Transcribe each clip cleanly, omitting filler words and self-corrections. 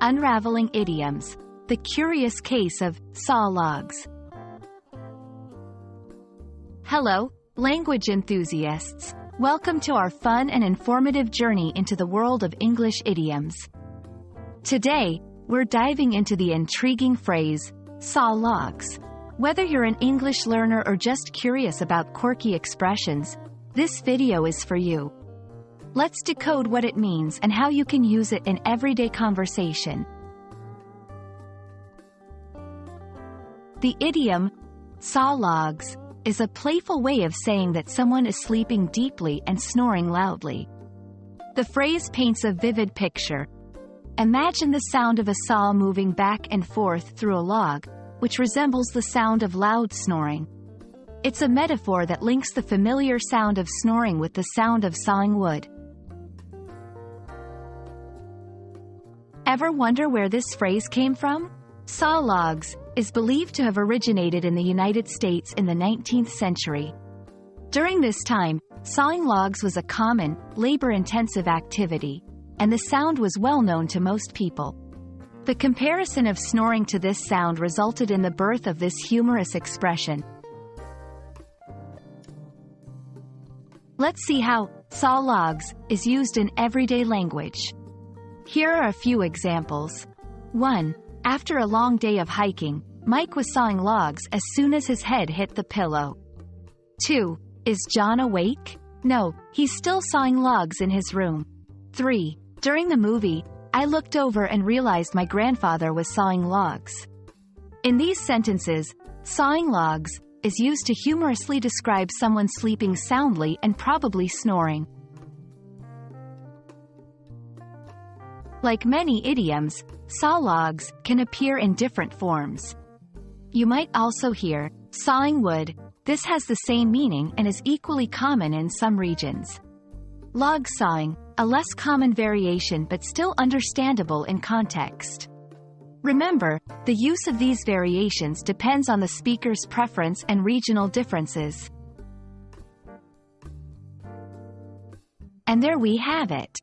Unraveling Idioms, the curious case of saw logs. Hello, language enthusiasts. Welcome to our fun and informative journey into the world of English idioms. Today, we're diving into the intriguing phrase, saw logs. Whether you're an English learner or just curious about quirky expressions, this video is for you. Let's decode what it means and how you can use it in everyday conversation. The idiom, saw logs, is a playful way of saying that someone is sleeping deeply and snoring loudly. The phrase paints a vivid picture. Imagine the sound of a saw moving back and forth through a log, which resembles the sound of loud snoring. It's a metaphor that links the familiar sound of snoring with the sound of sawing wood. Ever wonder where this phrase came from? Saw logs is believed to have originated in the United States in the 19th century. During this time, sawing logs was a common, labor-intensive activity, and the sound was well known to most people. The comparison of snoring to this sound resulted in the birth of this humorous expression. Let's see how saw logs is used in everyday language. Here are a few examples. 1. After a long day of hiking, Mike was sawing logs as soon as his head hit the pillow. 2. Is John awake? No, he's still sawing logs in his room. 3. During the movie, I looked over and realized my grandfather was sawing logs. In these sentences, sawing logs is used to humorously describe someone sleeping soundly and probably snoring. Like many idioms, saw logs can appear in different forms. You might also hear sawing wood. This has the same meaning and is equally common in some regions. Log sawing, a less common variation but still understandable in context. Remember, the use of these variations depends on the speaker's preference and regional differences. And there we have it.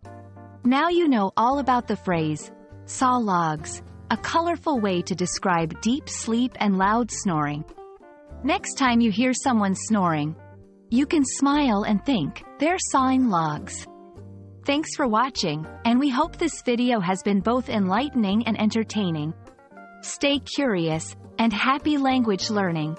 Now you know all about the phrase, saw logs, a colorful way to describe deep sleep and loud snoring. Next time you hear someone snoring, you can smile and think, they're sawing logs. Thanks for watching, and we hope this video has been both enlightening and entertaining. Stay curious, and happy language learning!